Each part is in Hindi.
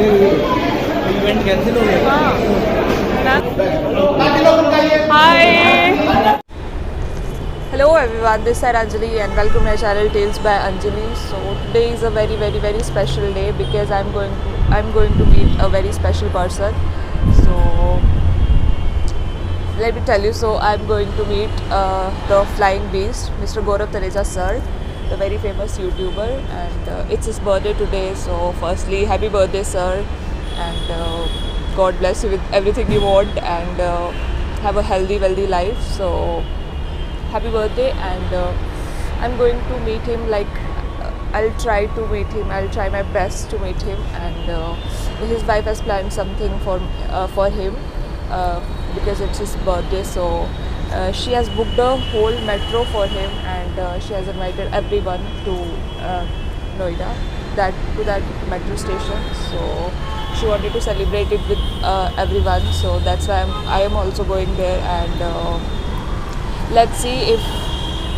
इवेंट कैंसिल हो गया। Hi. Hello everyone, this is Anjali and welcome to my channel Tales by Anjali. So today is a very special day because I'm going to meet a very special person. So let me tell you. So I'm going to meet the Flying Beast, Mr. Gaurav Taneja sir, the very famous YouTuber, and it's his birthday today. So firstly, happy birthday sir, and God bless you with everything you want, and have a healthy wealthy life. So happy birthday, and I'm going to meet him. I'll try to meet him. I'll try my best to meet him, and his wife has planned something for him because it's his birthday. So she has booked a whole metro for him, and she has invited everyone to Noida, to that metro station. So she wanted to celebrate it with everyone. So that's why I am also going there, and let's see if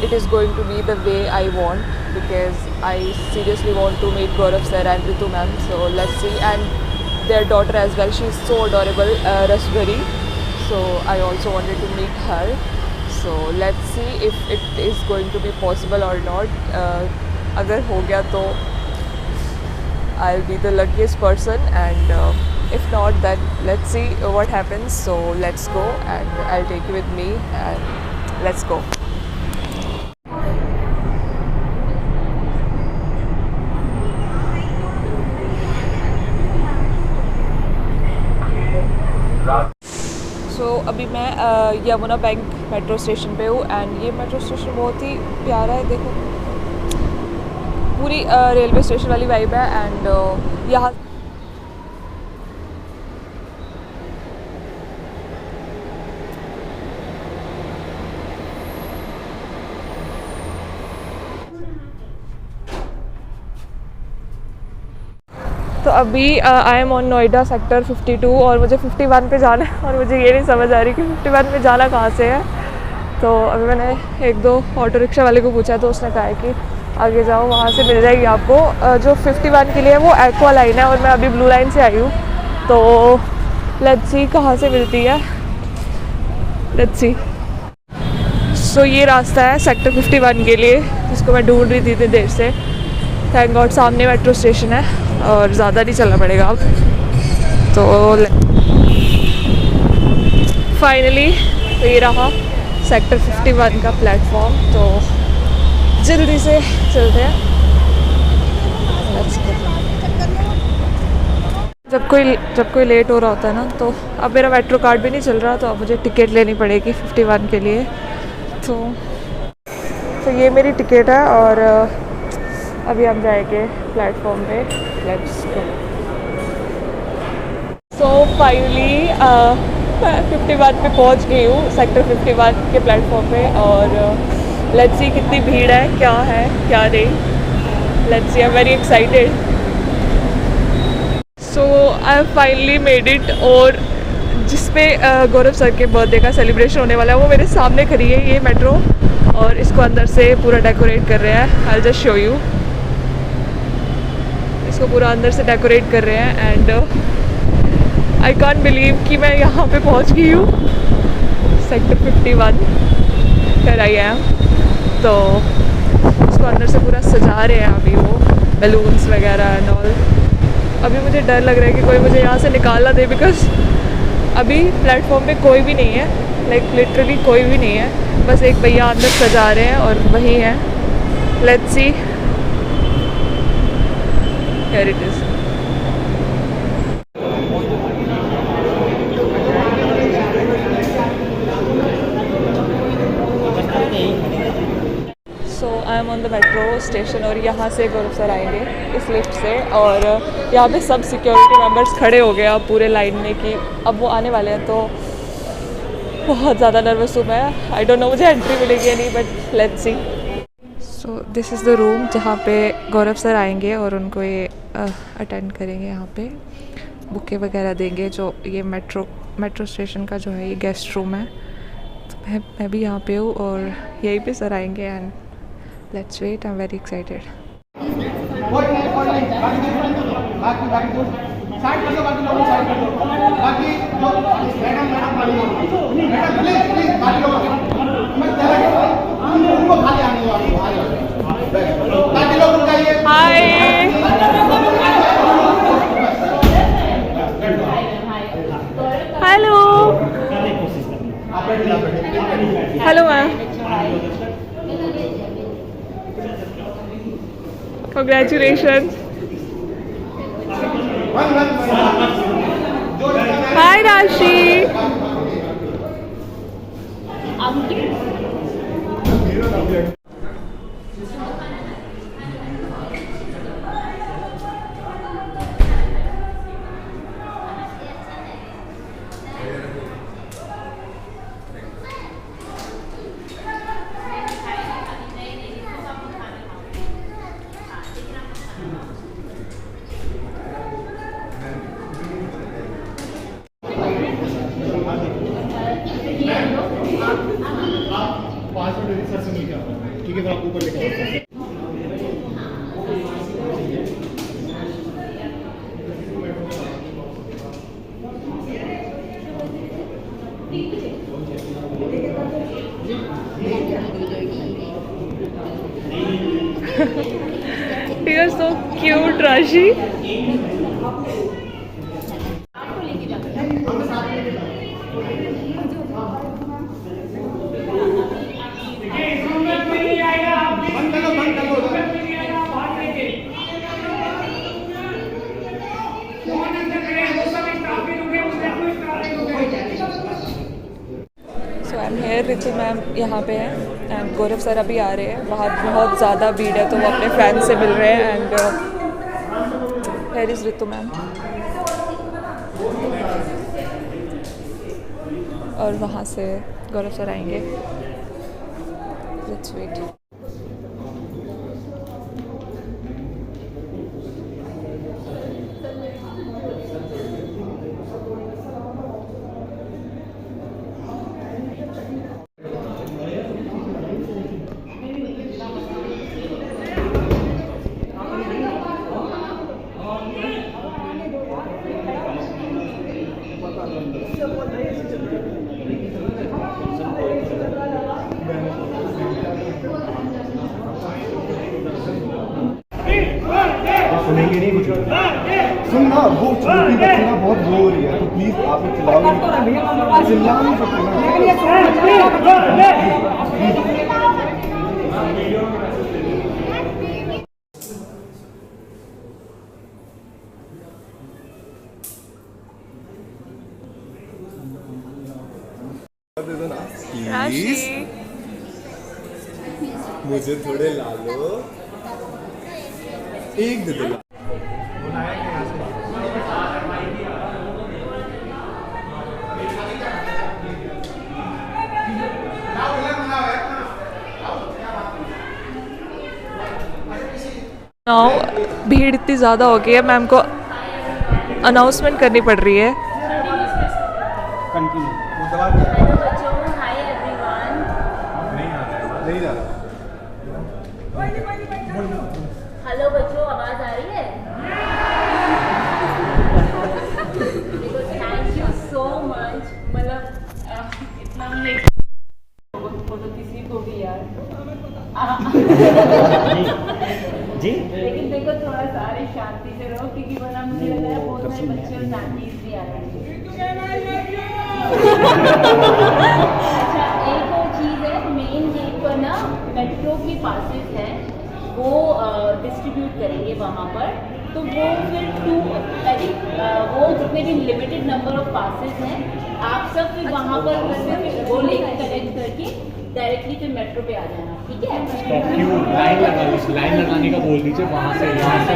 it is going to be the way I want, because I seriously want to meet Gaurav sir and Ritu ma'am. So let's see, and their daughter as well. She's so adorable, Rasgari. So I also wanted to meet her. So let's see if it is going to be possible or not. Agar ho gaya to I'll be the luckiest person, and if not, then let's see what happens. So let's go, and I'll take you with me, and let's go. So अभी मैं यमुना बैंक मेट्रो स्टेशन पे हूँ, एंड ये मेट्रो स्टेशन बहुत ही प्यारा है. देखो, पूरी रेलवे स्टेशन वाली वाइब है, एंड यहाँ तो अभी I am on Noida sector 52, और मुझे 51 पे जाना है, और मुझे ये नहीं समझ आ रही कि 51 पे जाना कहाँ से है. तो अभी मैंने एक दो ऑटो रिक्शा वाले को पूछा, तो उसने कहा है कि आगे जाओ, वहाँ से मिल जाएगी आपको. जो 51 के लिए है वो एक्वा लाइन है, और मैं अभी ब्लू लाइन से आई हूँ. तो लेट्स सी कहाँ से मिलती है, लेट्स सी. सो ये रास्ता है सेक्टर 51 के लिए, जिसको मैं ढूंढ रही थी इतनी देर से. थैंक गॉड सामने मेट्रो स्टेशन है, और ज़्यादा नहीं चलना पड़ेगा अब. तो फाइनली ये रहा सेक्टर 51 का प्लेटफॉर्म. तो जल्दी से चलते हैं. जब कोई लेट हो रहा होता है ना, तो अब मेरा मेट्रो कार्ड भी नहीं चल रहा, तो अब मुझे टिकट लेनी पड़ेगी 51 के लिए. तो ये मेरी टिकट है, और अभी हम जाएंगे प्लेटफॉर्म पे. Let's go. सो फाइनली मैं 51 पे पहुंच गई हूँ, सेक्टर 51 के प्लेटफॉर्म पे. और लेट्स सी कितनी भीड़ है, क्या है क्या नहीं. Let's see, I am very excited. So I have finally made it. और जिस पे गौरव सर के बर्थडे का सेलिब्रेशन होने वाला है, वो मेरे सामने खड़ी है ये मेट्रो, और इसको अंदर से पूरा डेकोरेट कर रहे हैं. I will just show you. इसको पूरा अंदर से डेकोरेट कर रहे हैं, एंड आई कांट बिलीव कि मैं यहाँ पे पहुँच गई हूँ, सेक्टर 51 पर आई एम. तो इसको अंदर से पूरा सजा रहे हैं अभी, वो बैलून्स वगैरह एंड ऑल. अभी मुझे डर लग रहा है कि कोई मुझे यहाँ से निकाल ना दे, बिकॉज अभी प्लेटफॉर्म पे कोई भी नहीं है. लाइक लिटरली कोई भी नहीं है. बस एक भैया अंदर सजा रहे हैं, और वही है. Let's see. Here it is. So I am on the metro station, और यहाँ से गौरव सर आएंगे इस लिफ्ट से. और यहाँ पे सब सिक्योरिटी मेंबर्स खड़े हो गए अब पूरे लाइन में कि अब वो आने वाले हैं. तो बहुत ज़्यादा नर्वस हूँ मैं. आई डोंट नो मुझे एंट्री मिलेगी या नहीं, but let's see. So this is the room जहाँ पे गौरव सर आएंगे, और उनको ये अटेंड करेंगे. यहाँ पे बुके वगैरह देंगे. जो ये मेट्रो स्टेशन का जो है ये गेस्ट रूम है. तो मैं भी यहाँ पे हूँ, और यहीं पे सर आएंगे. And let's wait, I am very excited. Side कर दो, बाकी लोगों साइड कर दो, बाकी जो मैडम प्लीज प्लीज बाकी लोग उनको खाली आने दो, बाकी लोग उनका ये hi hello hello ma'am congratulation hi Rashi ठीक है, तो आप ऊपर लेकर You are so cute, Rashi. So I'm here, Ritu ma'am यहाँ पे हैं एंड गौरव सर अभी आ रहे हैं. बाहर बहुत ज़्यादा भीड़ है तो वो अपने फ्रेंड से मिल रहे हैं and here is Ritu ma'am और वहाँ से गौरव सर आएंगे. Let's wait. सुनेंगे नहीं कुछ सुन ना, वो छोटी बच्ची ना बहुत रो रही है, तो प्लीज आप चिल्लाओ, चिल्ला नहीं सकते ना. प्लीज मुझे थोड़े ला लो, एक दे दो. भीड़ इतनी ज़्यादा हो गई है, मैम को अनाउंसमेंट करनी पड़ रही है. हेलो बच्चों, आवाज आ रही है? Thank you so much. मतलब इतना फोटो किसी को भी यार जी, लेकिन देखो थोड़ा सारे शांति से रहो क्योंकि वरना मुझे लग रहा है बहुत सारे बच्चे और नानीज भी आ रहे हैं. अच्छा, एक और चीज़ है, मेन गेट पर ना मेट्रो के पासेस हैं, वो डिस्ट्रीब्यूट करेंगे वहाँ पर. तो वो फिर वो जितने भी लिमिटेड नंबर ऑफ पासेस हैं, आप सब फिर वहाँ पर वो लेकर कलेक्ट करके डायरेक्टली फिर मेट्रो पे आ जाना. ठीक है? लाइन लगाने का बोल दीजिए वहाँ से, यहाँ से.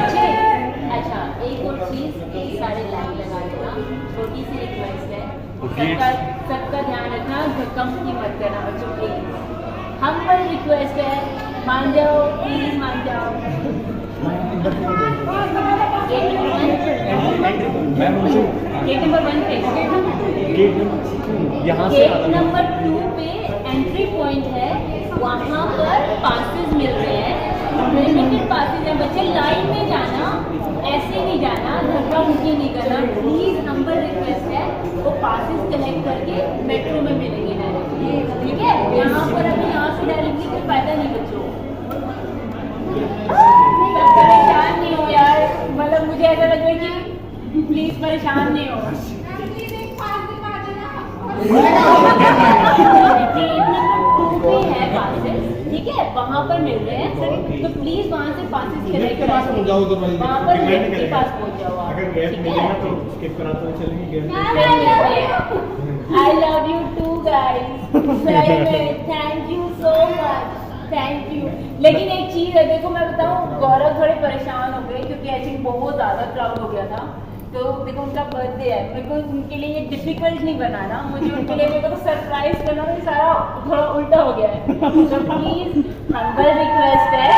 अच्छा, एक और चीज़, सारे लाइन लगा लेना. छोटी सी रिक्वेस्ट है, सबका ध्यान रखना, धक्का-मुक्की मत करना बच्चों के. हम्बल रिक्वेस्ट है, मान जाओ प्लीज, मान जाओ. गेट नंबर 1 पे, यहाँ से गेट नंबर 2 पे एंट्री पॉइंट है, वहाँ पर पासेस मिल रहे हैं, लिमिटेड पासेस हैं. बच्चे लाइन में जाना, ऐसे नहीं जाना, धक्का मुमकिन नहीं करना, प्लीज़ हम्बल रिक्वेस्ट है, वो पासेस कलेक्ट करके मेट्रो में मिलेंगे डायरेक्टली, ठीक है? यहाँ पर अभी यहाँ से डायरेक्टली कोई फायदा नहीं बच्चों। सब परेशान नहीं हो यार, मतलब मुझे ऐसा लग रहा है कि प्लीज़ परेशान नहीं हो। है पासेस, ठीक है, वहाँ पर मिल रहे हैं, तो प्लीज वहाँ से पासेस कलेक्ट करके वहाँ पर के पास पहुँच जाओ आप, ठीक है? I love you too guys, thank you so much, thank you. लेकिन एक चीज़ है, देखो मैं बताऊँ, गौरव थोड़े परेशान हो गए क्योंकि आई थिंक बहुत ज़्यादा क्राउड हो गया था। तो देखो उनका बर्थडे है, मेरे को उनके लिए ये डिफिकल्ट नहीं बनाना, मुझे उनके लिए मेरे को तो सरप्राइज करना, तो सारा थोड़ा उल्टा हो गया है। तो प्लीज हम्बल रिक्वेस्ट है,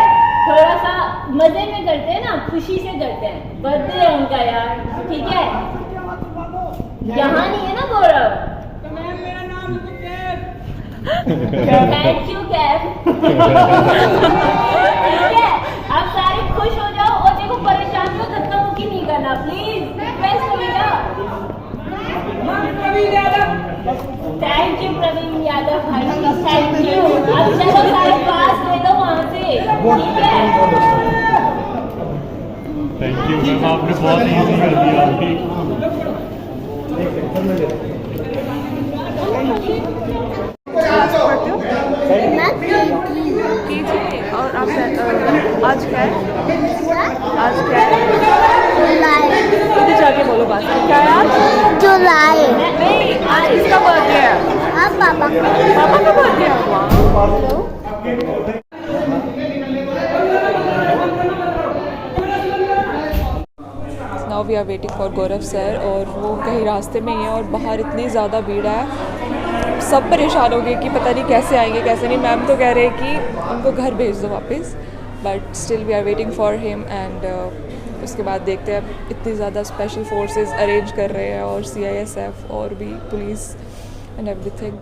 थोड़ा सा मजे में करते हैं ना, खुशी से करते हैं, बर्थडे है उनका यार, ठीक है? यहाँ नहीं है ना गौरव? Thank you Kaif. ठीक है, आप सारे खुश हो जाओ और देखो परेशान को धक्का मुक्की नहीं करना, प्लीज रिक्वेस्ट करेगा। थैंक यू प्रवीण यादव भाई, थैंक यू। अब चलो सारे पास ले लो वहाँ से, ठीक है? थैंक यू मैम, आपने बहुत ईजी कर दिया अभी। कीजिए। और आप आज क्या है? आज क्या है? खुद जाके बोलो बात, क्या है आज? जुलाई। नहीं, आज किसका बर्थडे है? हाँ पापा का। पापा का बर्थडे है। Now we are waiting for Gaurav sir, और वो कहीं रास्ते में ही है और बाहर इतनी ज़्यादा भीड़ है, सब परेशान हो गए कि पता नहीं कैसे आएंगे कैसे नहीं। मैम तो कह रहे हैं कि उनको घर भेज दो वापस, but still we are waiting for him. And उसके बाद देखते हैं, इतनी ज़्यादा स्पेशल फोर्सेस अरेंज कर रहे हैं और CISF और भी पुलिस एंड एवरीथिंग।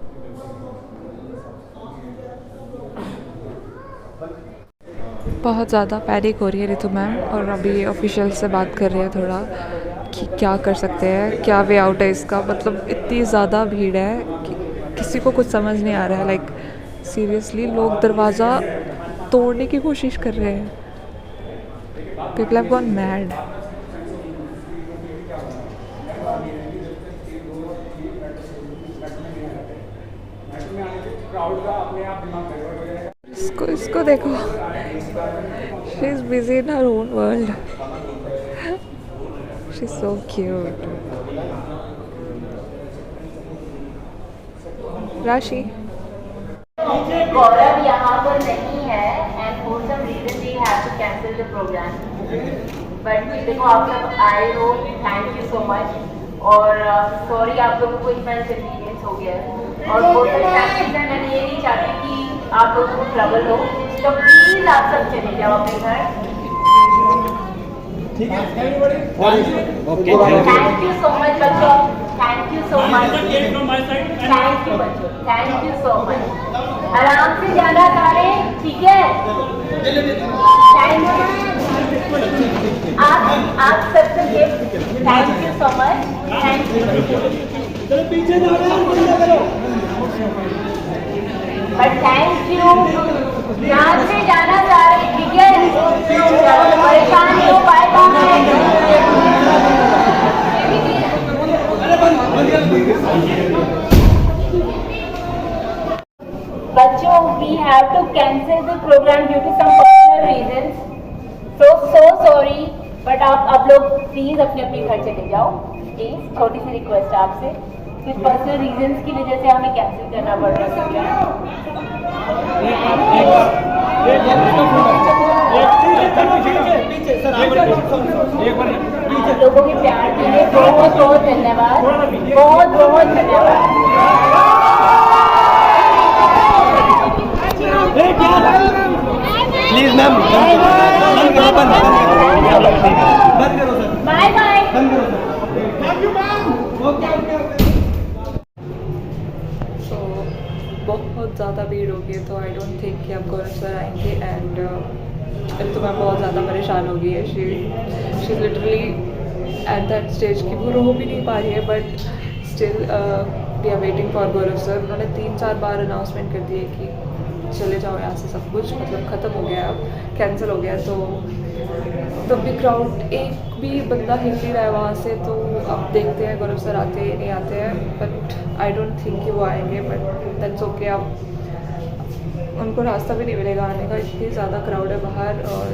बहुत ज़्यादा पैनिक हो रही है रितु मैम, और अभी ऑफिशियल से बात कर रही है थोड़ा कि क्या कर सकते हैं, क्या वे आउट है इसका। मतलब इतनी ज़्यादा भीड़ है कि किसी को कुछ समझ नहीं आ रहा है। लाइक सीरियसली लोग दरवाज़ा तोड़ने की कोशिश कर रहे हैं। People have gone mad. इसको देखो, she is busy in her own world, she is so cute. Rashi Gaurav यहाँ पर नहीं है and for some reason we have to cancel the program, but देखो आप सब आए हो, थैंक यू सो मच। और सॉरी आप लोगों को इतना इनकन्वीनियंस हो गया है, और बहुत सारे फैमिलीज हैं, मैंने ये नहीं चाहती कि आप लोगों को ट्रबल हो, तो प्लीज आप सब चले जाओ अपने घर। थैंक यू सो मच बच्चों, thank you so much, thank you बच्चों, थैंक यू सो मच। आराम से जाना सारे, ठीक है? Thank you. आप सबसे gift, thank you so much, thank you. But thank you, ध्यान से जाना सारे, ठीक है? परेशान नहीं हो, बाय बाय। बच्चों, we have to cancel the program due to some personal reasons. So sorry, but आप अब लोग प्लीज अपने अपने घर चले जाओ, प्लीज। छोटी सी रिक्वेस्ट है आपसे, कुछ पर्सनल रीजंस की वजह से हमें कैंसिल करना पड़ रहा है प्रोग्राम। आप लोगों के प्यार के लिए बहुत बहुत धन्यवाद, बहुत बहुत धन्यवाद। Please ma'am bye bye. तो बहुत ज़्यादा भीड़ हो गई है, तो आई डोंट थिंक कि अब गौरव सर आएंगे। एंड तो मैं बहुत ज़्यादा परेशान हो गई है। She is literally at that stage कि वो रो भी नहीं पा रही है, but still we are waiting for Gaurav sir. उन्होंने 3-4 बार अनाउंसमेंट कर दिए कि चले जाओ यहाँ से, सब कुछ मतलब ख़त्म हो गया, अब कैंसिल हो गया। तो तब भी क्राउड एक भी बंदा हिल नहीं रहा है वहाँ से। तो अब देखते हैं गौरव सर आते हैं नहीं आते हैं, बट आई डोंट थिंक कि वो आएंगे, बट दैट्स ओके। अब उनको रास्ता भी नहीं मिलेगा आने का, इतनी ज़्यादा क्राउड है बाहर, और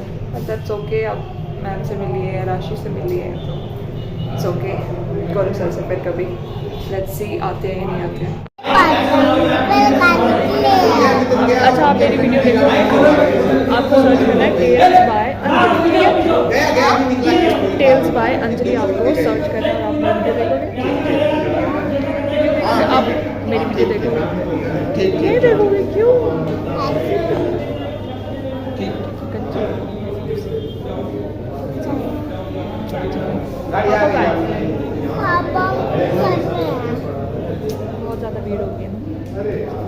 दैट्स ओके। अब मैम से मिलिए, राशि से मिलिए, तो इट्स ओके। गौरव सर से फिर कभी लेट्स सी आते हैं नहीं आते हैं। अच्छा, आप मेरी वीडियो देखोगे, आपको सर्च करना है tales by Anjali. Tales by Anjali आपको सर्च करना है और आप मेरी वीडियो देखोगे। आप मेरी वीडियो देखोगे, नहीं देखोगे क्यों? पापा बहुत ज़्यादा भीड़ होगी ना,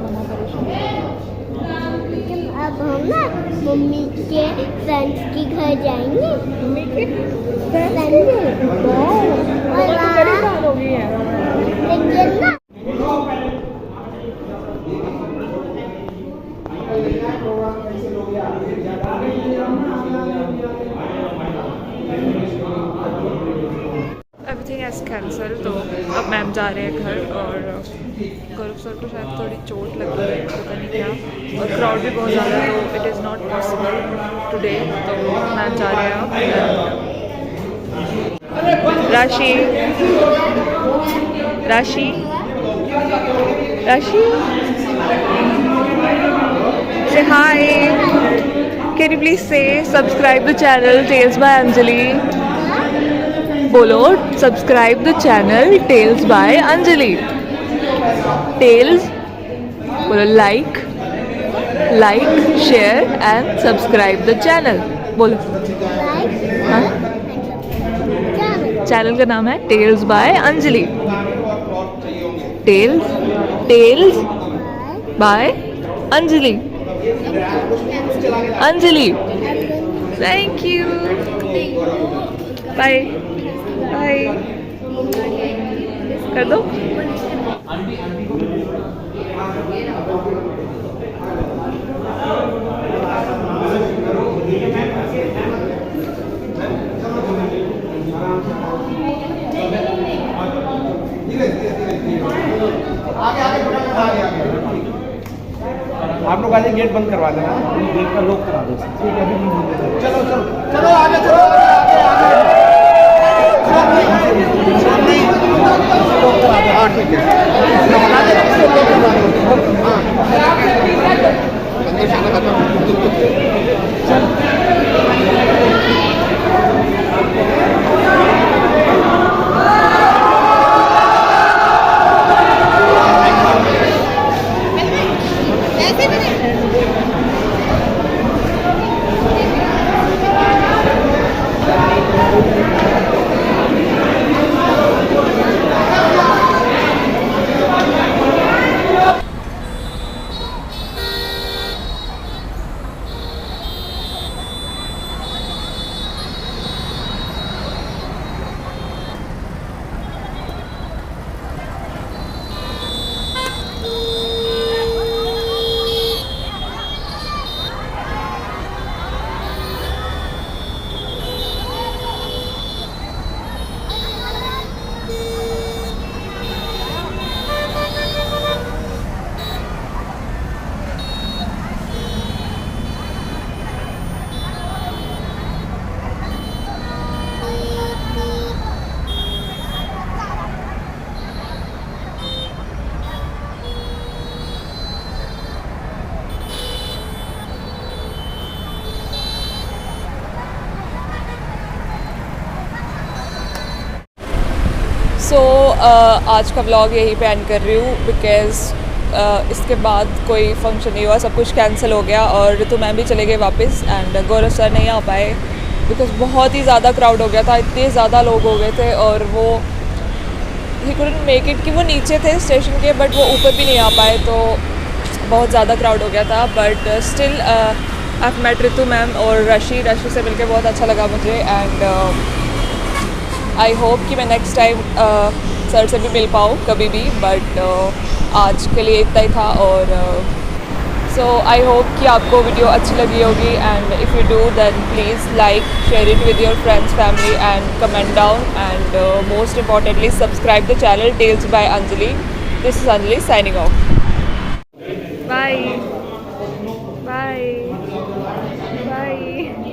मम्मा परेशान। लेकिन अब हम ना मम्मी के फ्रेंड्स के घर जाएंगे। मम्मी के फ्रेंड्स और परेशान हो गई है। लेकिन ना एवरीथिंग एज कैंसल। तो अब मैम जा रहे हैं घर, और गौरव सर को शायद थोड़ी चोट लगी है, पता नहीं क्या, और क्राउड भी बहुत ज़्यादा है, तो it is not possible today. तो मैम जा रहे हैं अब। राशि राशि राशि से hi, can you please say subscribe the channel tales by Anjali. बोलो, subscribe the channel tales by Anjali. Tales बोलो, like share and subscribe the channel. बोलो। हाँ, चैनल का नाम है tales by Anjali. Tales by Anjali. Anjali, thank you, bye bye कर दो। आप लोग आगे गेट बंद करवा देना, गेट का लॉक करा दो। ठीक है, अभी चलो चलो चलो आगे चलो, हाँ ठीक सो आज का व्लॉग यहीं पे एंड कर रही हूँ, बिकॉज़ इसके बाद कोई फंक्शन नहीं हुआ, सब कुछ कैंसिल हो गया, और ऋतु मैम भी चले गए वापस, एंड गौरव सर नहीं आ पाए बिकॉज़ बहुत ही ज़्यादा क्राउड हो गया था, इतने ज़्यादा लोग हो गए थे, और वो ही कुडंट मेक इट कि वो नीचे थे स्टेशन के, बट वो ऊपर भी नहीं आ पाए, तो बहुत ज़्यादा क्राउड हो गया था। But still I met Ritu ma'am और राशि से मिलकर बहुत अच्छा लगा मुझे, एंड आई होप कि मैं नेक्स्ट टाइम सर से भी मिल पाऊँ कभी भी, बट आज के लिए इतना ही था। और सो आई होप कि आपको वीडियो अच्छी लगी होगी, and if you do then please like, share it with your friends, family and comment down, and most importantly subscribe the channel tales by Anjali. This is Anjali signing off. Bye. Bye. Bye.